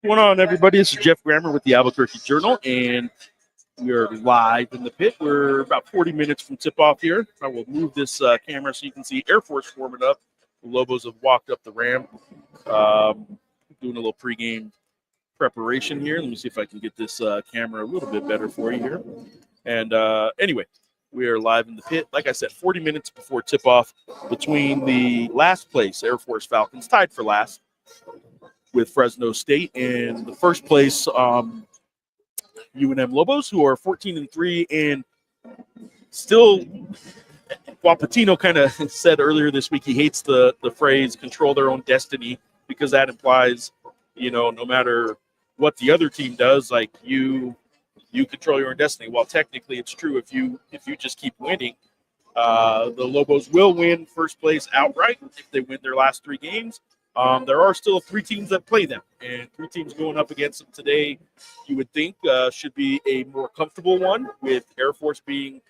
What's going on, everybody? This is Geoff Grammer with the ABQJournal, and we are live in the pit. We're about 40 minutes from tip-off here. I will move this camera so you can see Air Force warming up. The Lobos have walked up the ramp, doing a little pregame preparation here. Let me see if I can get this camera a little bit better for you here. And anyway, we are live in the pit. Like I said, 40 minutes before tip-off between the last place Air Force Falcons, tied for last, with Fresno State, and the first place UNM Lobos, who are 14-3, and still, while Pitino kind of said earlier this week he hates the phrase "control their own destiny" because that implies, no matter what the other team does, like you control your own destiny. Well, technically, it's true if you just keep winning. The Lobos will win first place outright if they win their last 3 games. There are still 3 teams that play them, and 3 teams going up against them today, you would think should be a more comfortable one, with Air Force being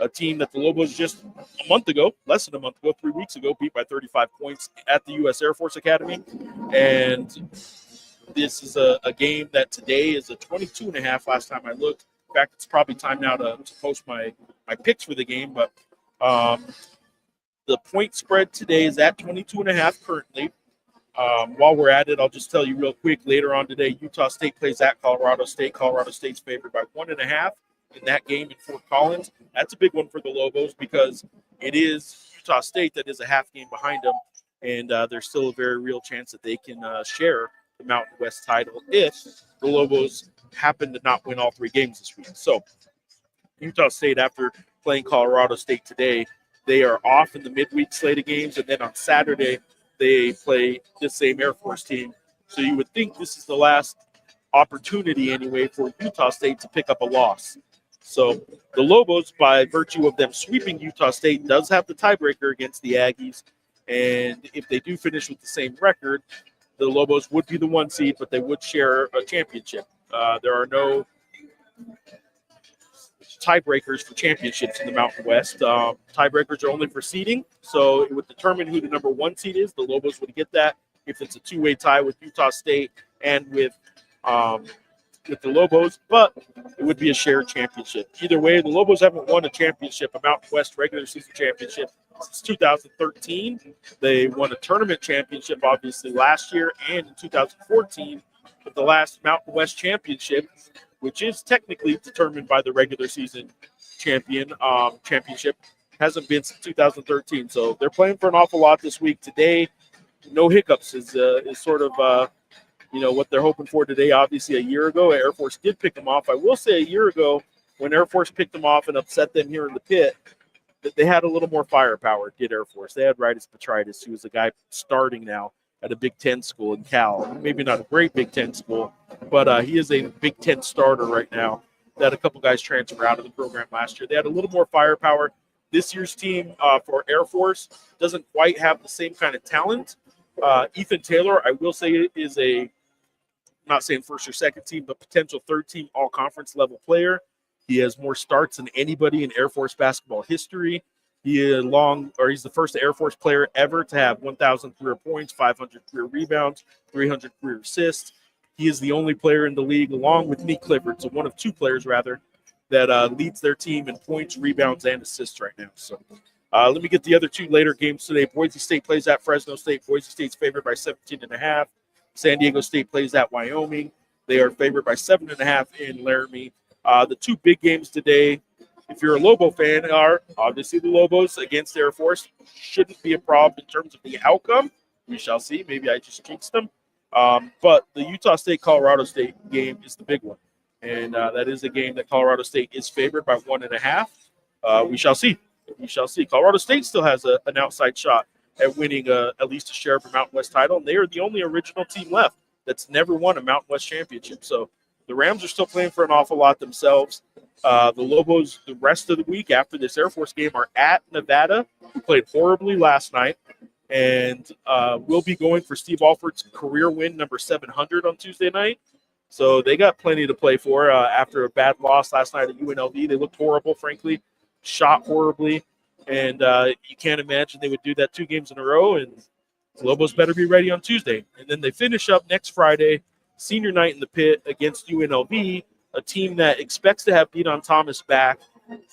a team that the Lobos just less than a month ago, 3 weeks ago, beat by 35 points at the U.S. Air Force Academy. And this is a game that today is a 22.5 last time I looked. In fact, it's probably time now to post my picks for the game, but the point spread today is at 22.5 currently. While we're at it, I'll just tell you real quick. Later on today, Utah State plays at Colorado State. Colorado State's favored by 1.5 in that game in Fort Collins. That's a big one for the Lobos because it is Utah State that is a half game behind them, and there's still a very real chance that they can share the Mountain West title if the Lobos happen to not win all 3 games this week. So Utah State, after playing Colorado State today, they are off in the midweek slate of games, and then on Saturday, they play the same Air Force team. So you would think this is the last opportunity anyway for Utah State to pick up a loss. So the Lobos, by virtue of them sweeping Utah State, does have the tiebreaker against the Aggies. And if they do finish with the same record, the Lobos would be the 1 seed, but they would share a championship. There are no tiebreakers for championships in the Mountain West. Tiebreakers are only for seeding, so it would determine who the number 1 seed is. The Lobos would get that if it's a 2-way tie with Utah State and with the Lobos, but it would be a shared championship. Either way, the Lobos haven't won a championship, a Mountain West regular season championship, since 2013. They won a tournament championship, obviously, last year and in 2014, but the last Mountain West championship, which is technically determined by the regular season championship, hasn't been since 2013. So they're playing for an awful lot this week. Today, no hiccups is sort of what they're hoping for today. Obviously, a year ago, Air Force did pick them off. I will say a year ago, when Air Force picked them off and upset them here in the pit, that they had a little more firepower, did Air Force. They had Rytis Petritis, who is a guy starting now at a Big Ten school in Cal. Maybe not a great Big Ten school, but he is a Big Ten starter right now. They had a couple guys transfer out of the program last year. They had a little more firepower. This year's team for Air Force doesn't quite have the same kind of talent. Ethan Taylor, I will say, is I'm not saying first or second team, but potential third team all-conference level player. He has more starts than anybody in Air Force basketball history. He's the first Air Force player ever to have 1,000 career points, 500 career rebounds, 300 career assists. He is the only player in the league, along with Nick Clifford, so one of 2 players, rather, that leads their team in points, rebounds, and assists right now. So let me get the other 2 later games today. Boise State plays at Fresno State. Boise State's favored by 17.5. San Diego State plays at Wyoming. They are favored by 7.5 in Laramie. The 2 big games today, if you're a Lobo fan, are obviously the Lobos against Air Force. Shouldn't be a problem in terms of the outcome. We shall see. Maybe I just jinxed them. But the Utah State-Colorado State game is the big one. And that is a game that Colorado State is favored by 1.5. We shall see. We shall see. Colorado State still has an outside shot at winning at least a share of a Mountain West title. And they are the only original team left that's never won a Mountain West championship. So the Rams are still playing for an awful lot themselves. The Lobos, the rest of the week after this Air Force game, are at Nevada, who played horribly last night, and will be going for Steve Alford's career win number 700 on Tuesday night. So they got plenty to play for after a bad loss last night at UNLV. They looked horrible, frankly, shot horribly, and you can't imagine they would do that 2 games in a row, and the Lobos better be ready on Tuesday. And then they finish up next Friday senior night in the pit against UNLV, a team that expects to have Deadon Thomas back.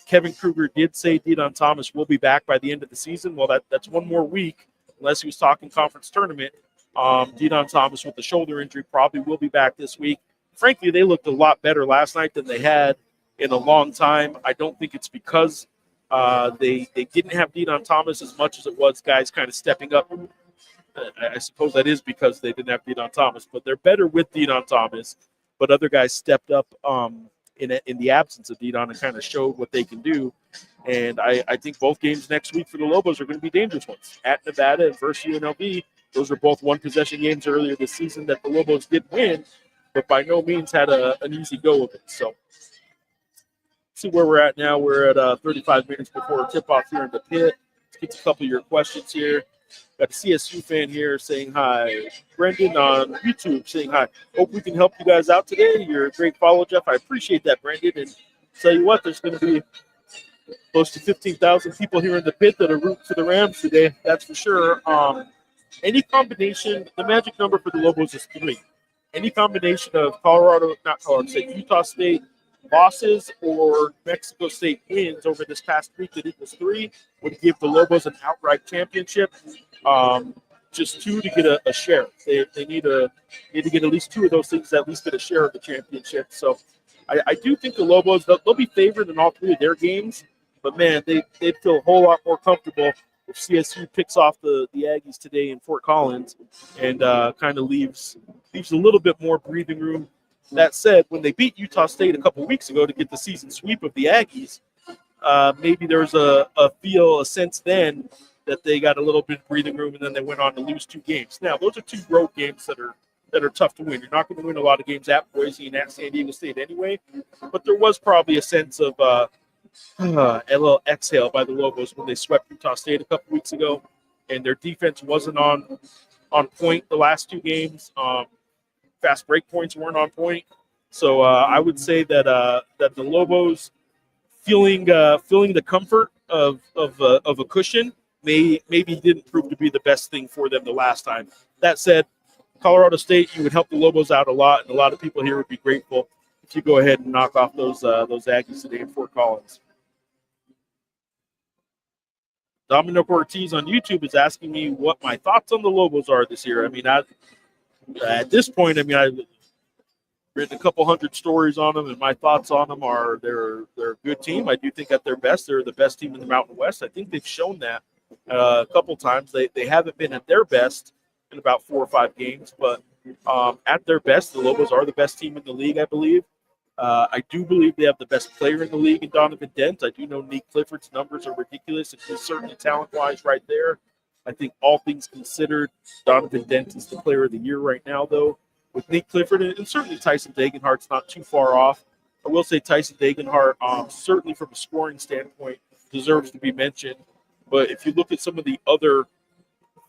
Kevin Kruger did say Deadon Thomas will be back by the end of the season. Well, that's one more week, unless he was talking conference tournament. Deadon Thomas with the shoulder injury probably will be back this week. Frankly, they looked a lot better last night than they had in a long time. I don't think it's because they didn't have Deadon Thomas as much as it was guys kind of stepping up. I suppose that is because they didn't have Deadon Thomas, but they're better with Deadon Thomas. But other guys stepped up in the absence of Deadon and kind of showed what they can do. And I think both games next week for the Lobos are going to be dangerous ones. At Nevada and versus UNLV, those are both one-possession games earlier this season that the Lobos did win, but by no means had an easy go of it. So see where we're at now. We're at 35 minutes before tip-off here in the pit. Let's get to a couple of your questions here. Got a CSU fan here saying hi. Brendan on YouTube saying hi. Hope we can help you guys out today. You're a great follow, Jeff. I appreciate that, Brendan. And tell you what, there's going to be close to 15,000 people here in the pit that are rooting for the Rams today. That's for sure. Any combination, the magic number for the Lobos is 3. Any combination of Utah State losses or Mexico State wins over this past week that equals 3 would give the Lobos an outright championship. Just 2 to get a share. They need to get at least 2 of those things to at least get a share of the championship. So I do think the Lobos, they'll be favored in all 3 of their games, but man, they'd feel a whole lot more comfortable if CSU picks off the Aggies today in Fort Collins and kind of leaves a little bit more breathing room. That said, when they beat Utah State a couple weeks ago to get the season sweep of the Aggies, maybe there was a sense then that they got a little bit of breathing room, and then they went on to lose 2 games. Now, those are 2 road games that are tough to win. You're not going to win a lot of games at Boise and at San Diego State anyway, but there was probably a sense of a little exhale by the Lobos when they swept Utah State a couple weeks ago, and their defense wasn't on point the last 2 games. Fast break points weren't on point. So I would say that the Lobos feeling the comfort of a cushion maybe didn't prove to be the best thing for them the last time. That said, Colorado State, you would help the Lobos out a lot, and a lot of people here would be grateful if you go ahead and knock off those Aggies today in Fort Collins. Dominic Ortiz on YouTube is asking me what my thoughts on the Lobos are this year. I mean, at this point, I've written a couple hundred stories on them, and my thoughts on them are they're a good team. I do think at their best, they're the best team in the Mountain West. I think they've shown that a couple times. They haven't been at their best in about 4 or 5 games, but at their best, the Lobos are the best team in the league, I believe. I do believe they have the best player in the league in Donovan Dent. I do know Nick Clifford's numbers are ridiculous, and he's certainly talent-wise right there. I think all things considered, Donovan Dent is the player of the year right now, though. With Nick Clifford, and certainly Tyson Degenhardt's not too far off. I will say Tyson Degenhardt, certainly from a scoring standpoint, deserves to be mentioned. But if you look at some of the other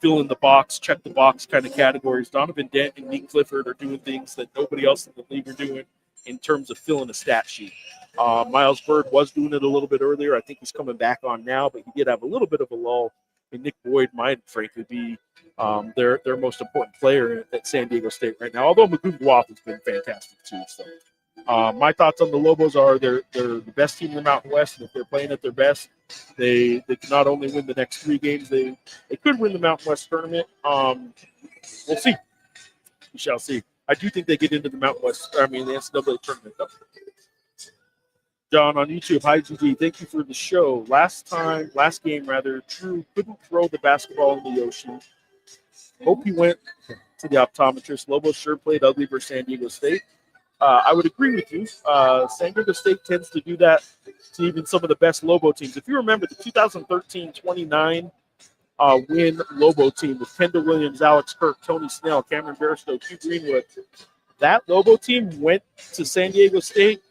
fill-in-the-box, check-the-box kind of categories, Donovan Dent and Nick Clifford are doing things that nobody else in the league are doing in terms of filling a stat sheet. Miles Bird was doing it a little bit earlier. I think he's coming back on now, but he did have a little bit of a lull. And Nick Boyd might, frankly, be their most important player at San Diego State right now, although Magoo Guath has been fantastic too. So my thoughts on the Lobos are they're the best team in the Mountain West, and if they're playing at their best, they can not only win the next 3 games, they could win the Mountain West tournament. We'll see. We shall see. I do think they get into the Mountain West, the NCAA tournament, though. John on YouTube, hi GG, thank you for the show. Last game, Drew couldn't throw the basketball in the ocean. Hope he went to the optometrist. Lobo sure played ugly for San Diego State. I would agree with you. San Diego State tends to do that to even some of the best Lobo teams. If you remember the 2013-29 win Lobo team with Kendall Williams, Alex Kirk, Tony Snell, Cameron Barstow, Hugh Greenwood, that Lobo team went to San Diego State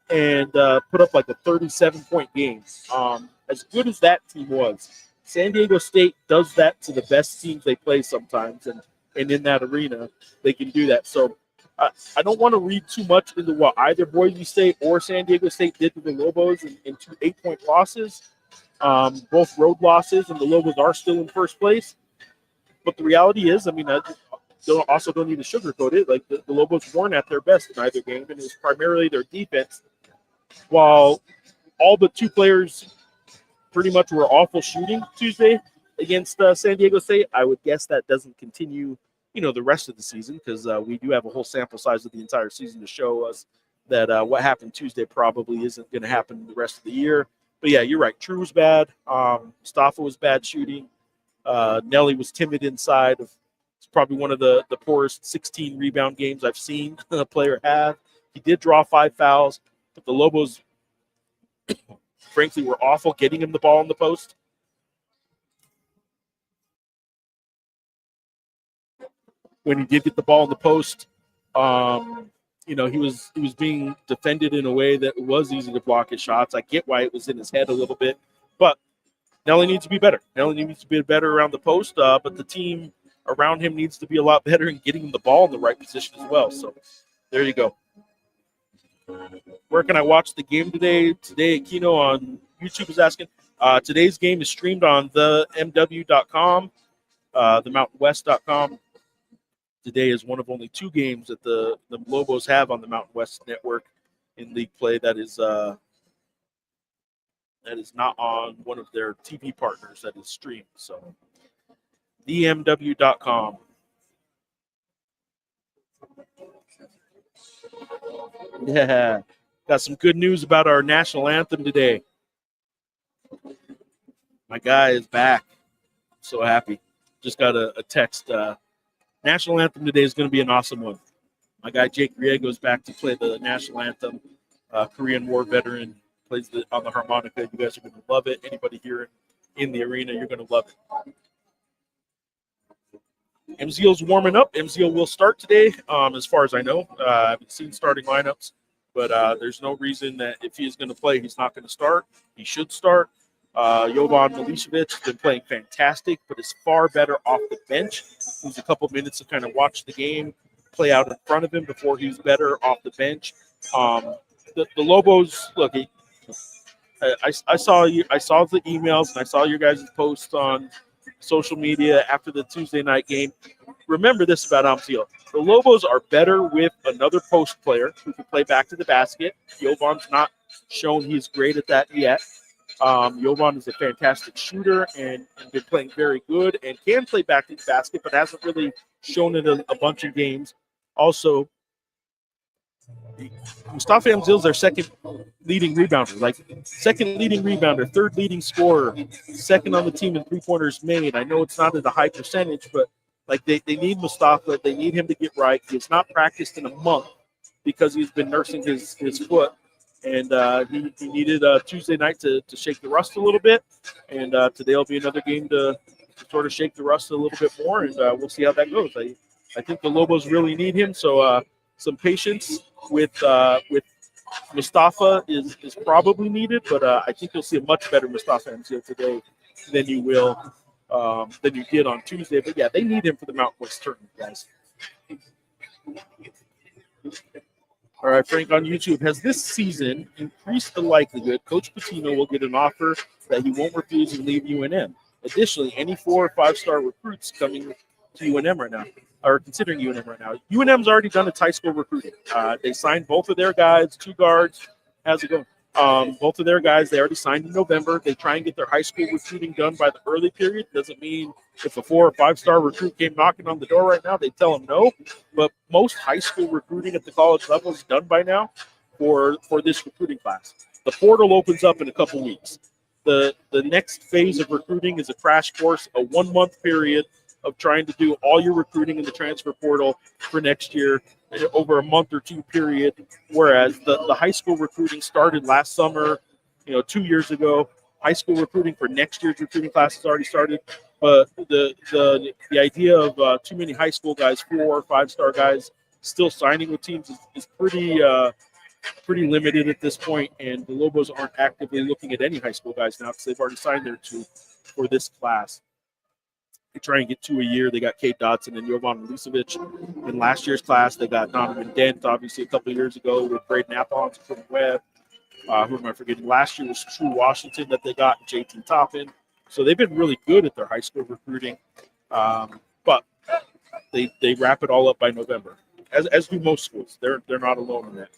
and put up like a 37-point game. As good as that team was, San Diego State does that to the best teams they play sometimes, and in that arena, they can do that. So I don't want to read too much into what either Boise State or San Diego State did to the Lobos in 2 8-point losses, both road losses, and the Lobos are still in first place. But the reality is, don't need to sugarcoat it. Like the Lobos weren't at their best in either game, and it was primarily their defense. While all but 2 players pretty much were awful shooting Tuesday against San Diego State, I would guess that doesn't continue, the rest of the season, because we do have a whole sample size of the entire season to show us that what happened Tuesday probably isn't going to happen the rest of the year. But yeah, you're right. True was bad. Mustafa was bad shooting. Nelly was timid inside. It's probably one of the poorest 16 rebound games I've seen a player have. He did draw 5 fouls, but the Lobos, frankly, were awful getting him the ball in the post. When he did get the ball in the post, he was being defended in a way that was easy to block his shots. I get why it was in his head a little bit, but Nelly needs to be better. Nelly needs to be better around the post, but the team around him needs to be a lot better in getting him the ball in the right position as well. So there you go. Where can I watch the game today? Today, Kino on YouTube is asking. Today's game is streamed on the MW.com, themountainwest.com. Today is one of only 2 games that the Lobos have on the Mountain West Network in league play that is not on one of their TV partners that is streamed. So, themw.com. Yeah, got some good news about our national anthem today. My guy is back. So happy. Just got a text. National anthem today is going to be an awesome one. My guy Jake Riego is back to play the national anthem. Korean War veteran, plays on the harmonica. You guys are going to love it. Anybody here in the arena, you're going to love it. Amzil's warming up. Amzil will start today, as far as I know. I haven't seen starting lineups, but there's no reason that if he is going to play, he's not going to start. He should start. Jovan Milicevic has been playing fantastic, but is far better off the bench. Needs a couple minutes to kind of watch the game play out in front of him before he's better off the bench. The Lobos, look, I saw the emails and I saw your guys' posts on social media after the Tuesday night game. Remember this about Amzil. The Lobos are better with another post player who can play back to the basket. Jovan's not shown he's great at that yet. Jovan is a fantastic shooter and been playing very good and can play back to the basket, but hasn't really shown it a bunch of games. Also, Mustafa Amzil is their second leading rebounder, third leading scorer, second on the team in 3-pointers made. I know it's not at a high percentage, but they need Mustafa. They need him to get right. He has not practiced in a month because he's been nursing his foot. And he needed Tuesday night to shake the rust a little bit. And today will be another game to sort of shake the rust a little bit more. And we'll see how that goes. I think the Lobos really need him. So some patience with Mustafa is probably needed. But I think you'll see a much better Mustafa Amzil today than you did on Tuesday. But, yeah, they need him for the Mountain West tournament, guys. All right, Frank on YouTube. Has this season increased the likelihood Coach Pitino will get an offer that he won't refuse and leave UNM? Additionally, any 4- or 5-star recruits coming to UNM right now, or considering UNM right now? UNM's already done its high school recruiting. They signed both of their guys, 2 guards. How's it going? Both of their guys, they already signed in November. They try and get their high school recruiting done by the early period. Doesn't mean if a 4- or 5-star recruit came knocking on the door right now, they tell them no. But most high school recruiting at the college level is done by now for this recruiting class. The portal opens up in a couple weeks. The next phase of recruiting is a crash course, a 1-month period of trying to do all your recruiting in the transfer portal for next year over a month or 2 period, whereas the high school recruiting started last summer, 2 years ago. High school recruiting for next year's recruiting class has already started, but the idea of too many high school guys, 4- or 5-star guys, still signing with teams is pretty limited at this point, and the Lobos aren't actively looking at any high school guys now because they've already signed their 2 for this class. They try and get 2 a year. They got Kate Dotson and Jovan Milicevic. In last year's class, they got Donovan Dent, obviously, a couple of years ago with Braden Appons and Quinn Webb. Who am I forgetting? Last year was True Washington that they got, and JT Toppin. So they've been really good at their high school recruiting. But they wrap it all up by November, as do most schools. They're not alone in that.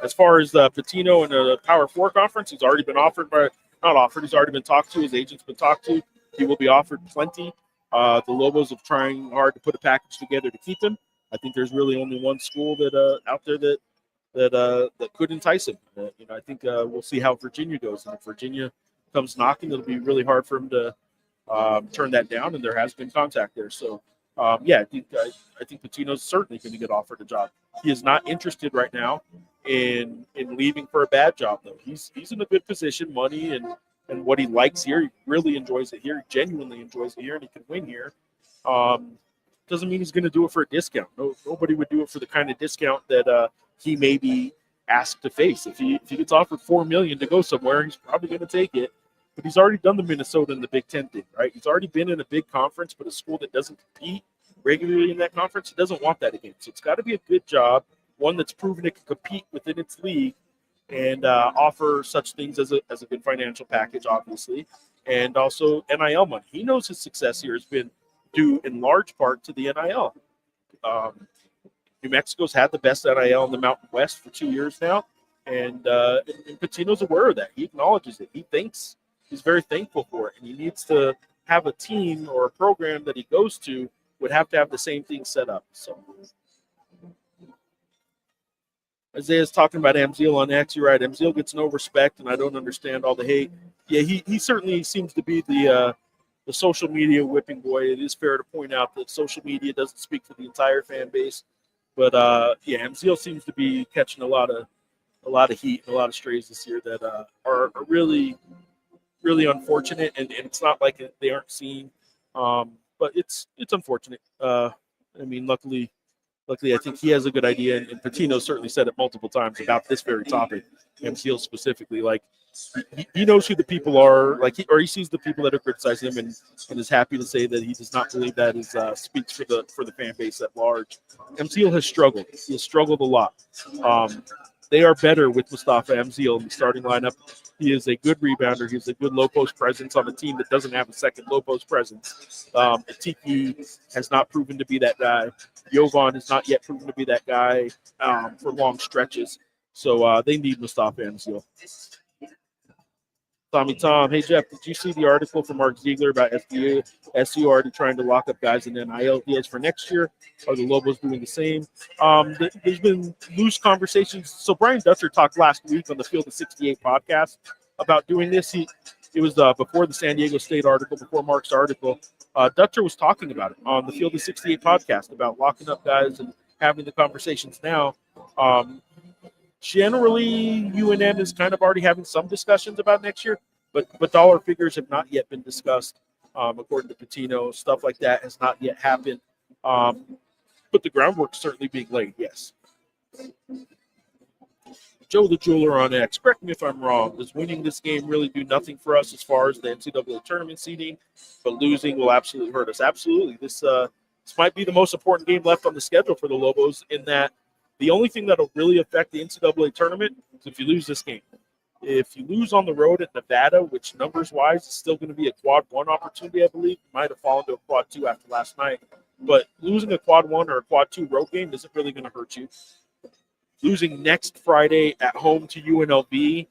As far as Pitino and the Power 4 conference, he's already been offered, but not offered. He's already been talked to. His agent's been talked to. He will be offered plenty. The Lobos are trying hard to put a package together to keep him. I think there's really only one school that out there that could entice him. I think we'll see how Virginia goes. And if Virginia comes knocking, it'll be really hard for him to turn that down. And there has been contact there. So, I think Pitino's certainly going to get offered a job. He is not interested right now in leaving for a bad job, though. He's in a good position, money and what he likes here. He really enjoys it here. He genuinely enjoys it here, and he can win here. Doesn't mean he's going to do it for a discount. Nobody would do it for the kind of discount that he may be asked to face. If he gets offered $4 million to go somewhere, he's probably going to take it. But he's already done the Minnesota and the Big Ten thing, right? He's already been in a big conference, but a school that doesn't compete regularly in that conference, he doesn't want that again. So it's got to be a good job, one that's proven it can compete within its league and offer such things as a good financial package, obviously, and also NIL money. He knows his success here has been due in large part to the NIL. New Mexico's had the best NIL in the Mountain West for 2 years now, and Pitino's aware of that. He acknowledges it. He's very thankful for it, and he needs to have a team or a program that he goes to would have to have the same thing set up. So Isaiah's talking about Amzil on X. You're right. Amzil gets no respect, and I don't understand all the hate. Yeah, he certainly seems to be the social media whipping boy. It is fair to point out that social media doesn't speak for the entire fan base, but Amzil seems to be catching a lot of heat and a lot of strays this year that are really, really unfortunate, and it's not like they aren't seen, but it's unfortunate. Luckily, I think he has a good idea, and Pitino certainly said it multiple times about this very topic, Amzil specifically. Like, he knows who the people are, he sees the people that are criticizing him, and is happy to say that he does not believe that is speaks for the fan base at large. Amzil has struggled. He has struggled a lot. They are better with Mustafa Amzil in the starting lineup. He is a good rebounder. He's a good low post presence on a team that doesn't have a second low post presence. Tiki has not proven to be that guy. Jovan has not yet proven to be that guy for long stretches. So they need Mustafa Amzil. Tommy Tom, hey Jeff, did you see the article from Mark Ziegler about SU already trying to lock up guys in NIL deals for next year? Are the Lobos doing the same? There's been loose conversations. So Brian Dutcher talked last week on the Field of 68 podcast about doing this. It was before the San Diego State article, before Mark's article. Dutcher was talking about it on the Field of 68 podcast about locking up guys and having the conversations now. Generally, UNM is kind of already having some discussions about next year, but dollar figures have not yet been discussed. According to Pitino, stuff like that has not yet happened. But the groundwork is certainly being laid, yes. Joe the Jeweler on X, correct me if I'm wrong. Does winning this game really do nothing for us as far as the NCAA tournament seeding, but losing will absolutely hurt us? Absolutely. This might be the most important game left on the schedule for the Lobos, in that the only thing that will really affect the NCAA tournament is if you lose this game. If you lose on the road at Nevada, which numbers-wise is still going to be a quad 1 opportunity, I believe. It might have fallen to a quad 2 after last night. But losing a quad 1 or a quad 2 road game isn't really going to hurt you. Losing next Friday at home to UNLV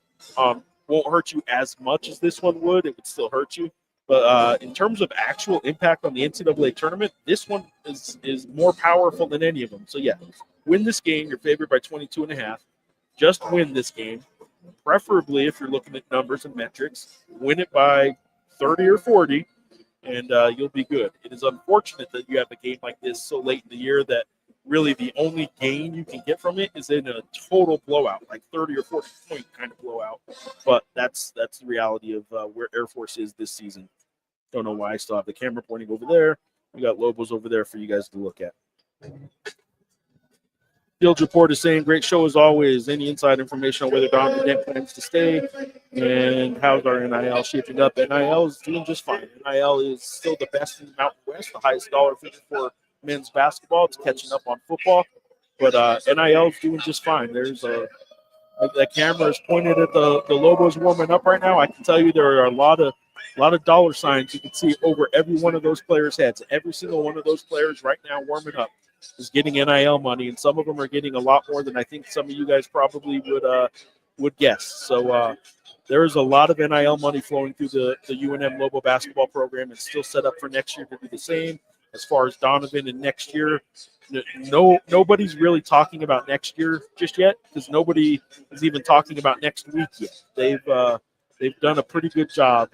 won't hurt you as much as this one would. It would still hurt you. But in terms of actual impact on the NCAA tournament, this one is more powerful than any of them. So, yeah, win this game. You're favored by 22.5. Just win this game. Preferably, if you're looking at numbers and metrics, win it by 30 or 40, and you'll be good. It is unfortunate that you have a game like this so late in the year that really the only gain you can get from it is in a total blowout, like 30 or 40 point kind of blowout. But that's the reality of where Air Force is this season. Don't know why I still have the camera pointing over there. We got Lobos over there for you guys to look at. Field Report is saying, great show as always. Any inside information on whether Donovan Dent plans to stay and how's our NIL shaping up? NIL is doing just fine. NIL is still the best in the Mountain West, the highest dollar figure for men's basketball. It's catching up on football, but NIL is doing just fine. There's the camera is pointed at the Lobos warming up right now. I can tell you there are a lot of a lot of dollar signs you can see over every one of those players' heads. Every single one of those players right now warming up is getting NIL money, and some of them are getting a lot more than I think some of you guys probably would guess. So there is a lot of NIL money flowing through the UNM Lobo basketball program, and still set up for next year to do the same. As far as Donovan and next year, nobody's really talking about next year just yet, because nobody is even talking about next week yet. They've done a pretty good job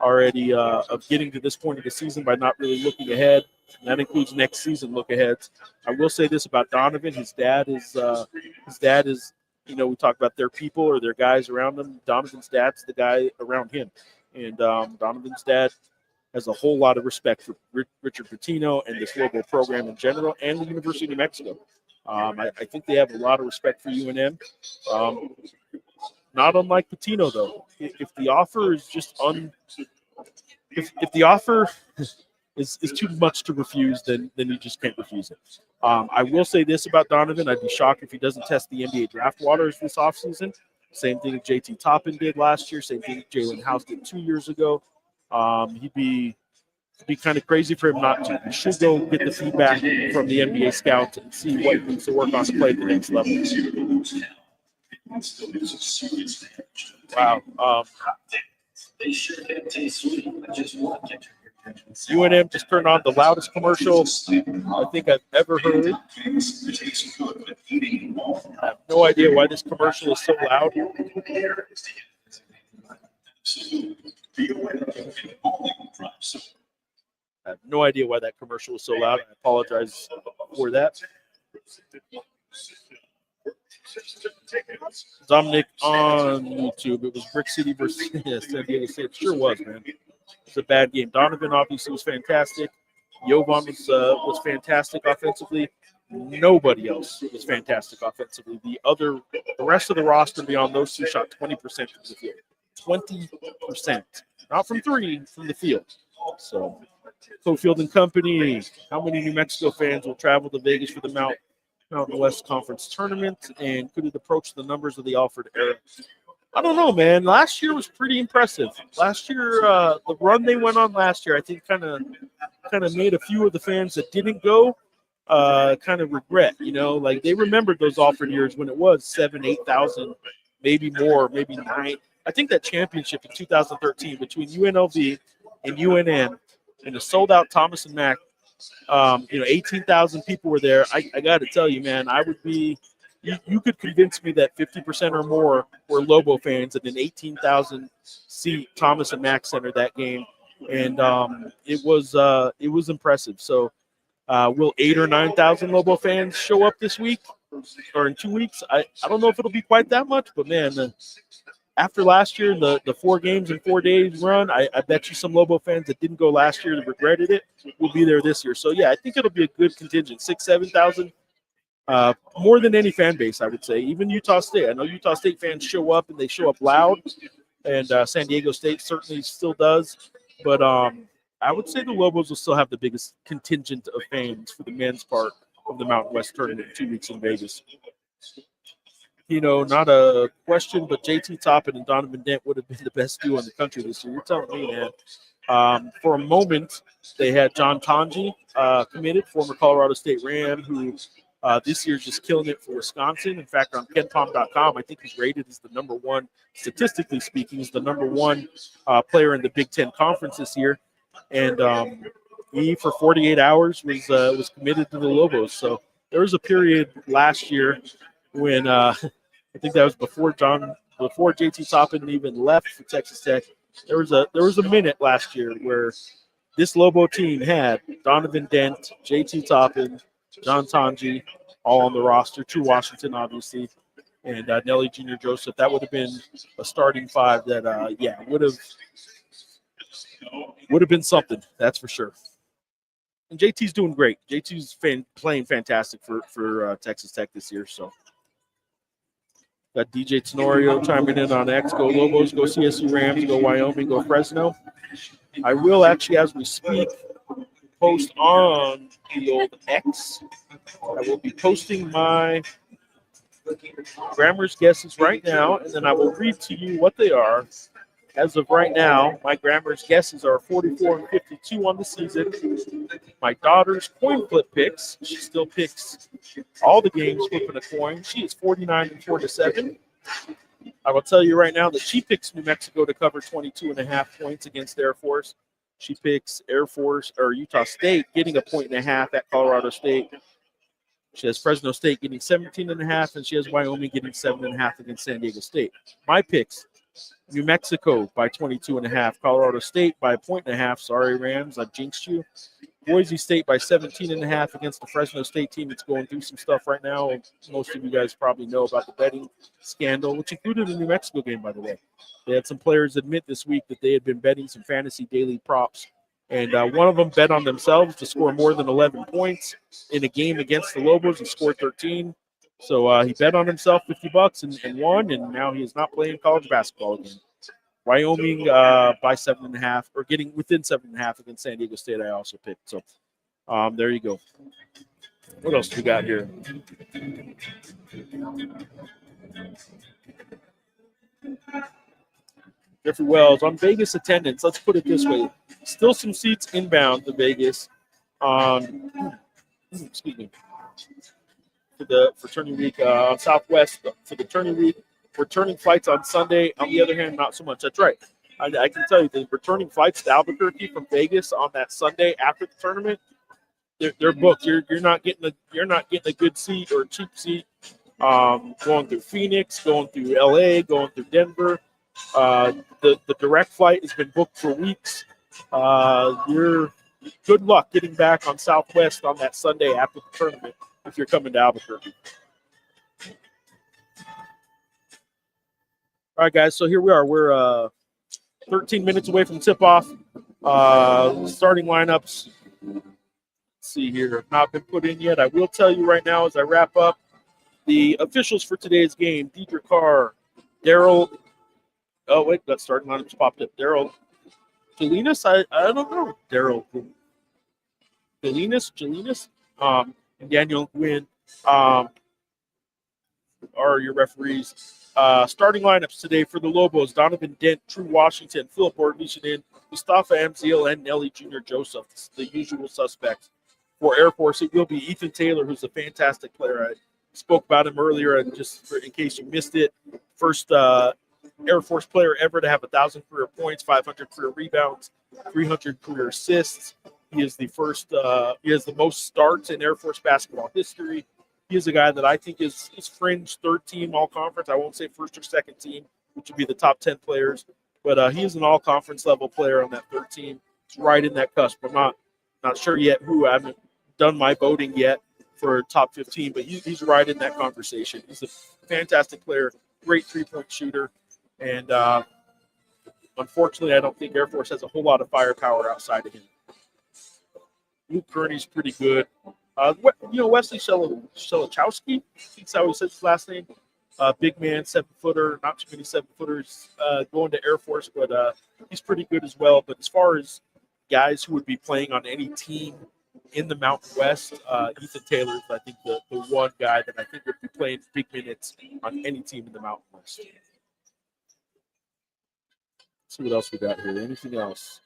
already of getting to this point of the season by not really looking ahead. And that includes next season look aheads. I will say this about Donovan: his dad is we talk about their people or their guys around them. Donovan's dad's the guy around him, and Donovan's dad has a whole lot of respect for Richard Pitino and this Lobo program in general, and the University of New Mexico. I think they have a lot of respect for UNM. Not unlike Pitino, though. If the offer is just if the offer is too much to refuse, then you just can't refuse it. I will say this about Donovan: I'd be shocked if he doesn't test the NBA draft waters this offseason. Same thing that JT Toppin did last year. Same thing that Jalen House did 2 years ago. It'd be kind of crazy for him not to. He should go get the feedback from the NBA scouts and see what he needs to work on to play at the next level. Wow. UNM just turned on the loudest commercial I think I've ever heard. I have no idea why this commercial is so loud. I have no idea why that commercial is so loud. I apologize for that. Dominic on YouTube. It was Brick City versus San Diego State. It sure was, man. It's a bad game. Donovan obviously was fantastic. Jovan was fantastic offensively. Nobody else was fantastic offensively. The rest of the roster beyond those two shot 20% from the field. 20%. Not from three, from the field. So, Cofield and Company, how many New Mexico fans will travel to Vegas for the Mountain West Conference tournament, and could it approach the numbers of the Alfred era? I don't know, man. Last year was pretty impressive. Last year, the run they went on last year, I think kind of made a few of the fans that didn't go kind of regret. Like they remembered those Alfred years when it was 7,000, 8,000, maybe more, maybe 9. I think that championship in 2013 between UNLV and UNM and the sold-out Thomas and Mack, 18,000 people were there. I got to tell you, man, I would be – you could convince me that 50% or more were Lobo fans at an 18,000-seat Thomas and Mack Center that game, and it was impressive. So will 8,000 or 9,000 Lobo fans show up this week or in 2 weeks? I don't know if it'll be quite that much, but, man, after last year, the 4 games in 4 days run, I bet you some Lobo fans that didn't go last year that regretted it will be there this year. So, yeah, I think it'll be a good contingent, 6,000, 7,000. More than any fan base, I would say. Even Utah State. I know Utah State fans show up, and they show up loud, and San Diego State certainly still does. But I would say the Lobos will still have the biggest contingent of fans for the men's part of the Mountain West tournament in 2 weeks in Vegas. Not a question, but JT Toppin and Donovan Dent would have been the best duo in the country this year. You're telling me, man. For a moment, they had John Tanji committed, former Colorado State Ram, who this year's just killing it for Wisconsin. In fact, on KenPom.com, I think he's rated as the number one, statistically speaking, is the number one player in the Big Ten Conference this year. And he, for 48 hours, was committed to the Lobos. So there was a period last year when I think that was before JT Toppin even left for Texas Tech. There was a minute last year where this Lobo team had Donovan Dent, JT Toppin, John Tanji, all on the roster. True Washington, obviously, and Nelly Jr. Joseph. That would have been a starting 5 that, would have been something. That's for sure. And JT's doing great. JT's playing fantastic for Texas Tech this year. So got DJ Tenorio chiming in on X. Go Lobos, go CSU Rams, go Wyoming, go Fresno. I will actually, as we speak, post on the old X. I will be posting my Grammer's guesses right now, and then I will read to you what they are as of right now, my Grammer's guesses are 44 and 52 on the season. My daughter's coin flip picks, she still picks all the games flipping a coin. She is 49 and 47. I will tell you right now that she picks New Mexico to cover 22.5 points against Air Force. She picks Air Force or Utah State getting a 1.5 at Colorado State. She has Fresno State getting 17.5, and she has Wyoming getting 7.5 against San Diego State. My picks: New Mexico by 22.5, Colorado State by 1.5. Sorry, Rams, I jinxed you. Boise State by 17.5 against the Fresno State team that's going through some stuff right now. Most of you guys probably know about the betting scandal, which included the New Mexico game, by the way. They had some players admit this week that they had been betting some fantasy daily props. And one of them bet on themselves to score more than 11 points in a game against the Lobos. He scored 13. So he bet on himself $50 and won, and now he is not playing college basketball again. Wyoming by 7.5, or getting within 7.5 against San Diego State, I also picked. So there you go. What else do we got here? Jeffrey Wells on Vegas attendance. Let's put it this way: still some seats inbound to Vegas excuse me, for the fraternity week on Southwest for the tourney week. Returning flights on Sunday. On the other hand, not so much. That's right. I can tell you the returning flights to Albuquerque from Vegas on that Sunday after the tournament, they're booked. You're not getting a good seat or a cheap seat. Going through Phoenix, going through LA, going through Denver. The direct flight has been booked for weeks. You're good luck getting back on Southwest on that Sunday after the tournament if you're coming to Albuquerque. All right, guys, so here we are. We're 13 minutes away from tip-off. Starting lineups, let's see here, have not been put in yet. I will tell you right now as I wrap up, the officials for today's game: Deidre Carr, Daryl. Oh, wait, that starting lineups popped up. Daryl Jelinas, I don't know. Daryl Jelinas, and Daniel Nguyen are your referees. Starting lineups today for the Lobos: Donovan Dent, True Washington, Philip Orvishinin, Mustafa Amzil, and Nelly Jr. Joseph, the usual suspects. For Air Force, it will be Ethan Taylor, who's a fantastic player. I spoke about him earlier, and just in case you missed it, first Air Force player ever to have 1,000 career points, 500 career rebounds, 300 career assists. He is the first. He has the most starts in Air Force basketball history. He is a guy that I think is fringe third team all conference. I won't say first or second team, which would be the top 10 players, but he is an all conference level player on that third team. It's right in that cusp. I'm not sure yet who. I haven't done my voting yet for top 15, but he's right in that conversation. He's a fantastic player, great 3-point shooter, and unfortunately, I don't think Air Force has a whole lot of firepower outside of him. Luke Kearney's pretty good. Wesley Shelachowski, that's how he says his last name. Big man, 7-footer, not too many 7-footers going to Air Force, but he's pretty good as well. But as far as guys who would be playing on any team in the Mountain West, Ethan Taylor is, I think, the one guy that I think would be playing big minutes on any team in the Mountain West. Let's see what else we got here. Anything else?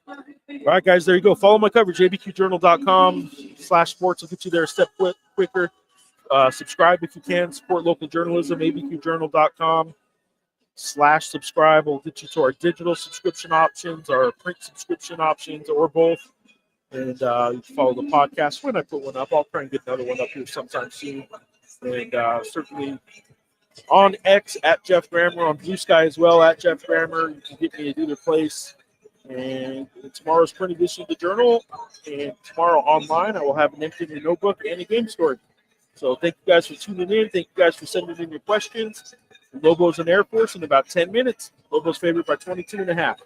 All right, guys, there you go. Follow my coverage, abqjournal.com/sports. Will get you there a step quicker. Subscribe if you can. Support local journalism, abqjournal.com/subscribe. Will get you to our digital subscription options, our print subscription options, or both. And you can follow the podcast when I put one up. I'll try and get another one up here sometime soon. And certainly on X at Geoff Grammer, on Blue Sky as well at Geoff Grammer. You can get me at either place. And tomorrow's printed issue of the Journal, and tomorrow online I will have an empty notebook and a game story. So thank you guys for tuning in. Thank you guys for sending in your questions. Lobos and Air Force in about 10 minutes. Lobos favored by 22.5.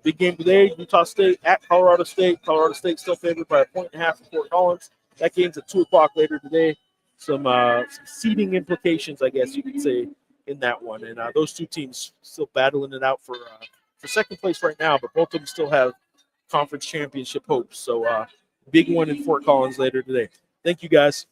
Big game today, Utah State at Colorado State. Colorado State still favored by 1.5 for Fort Collins. That game's at 2 o'clock later today. Some seeding implications, I guess you could say, in that one. And those two teams still battling it out for second place right now, but both of them still have conference championship hopes. So big one in Fort Collins later today. Thank you, guys.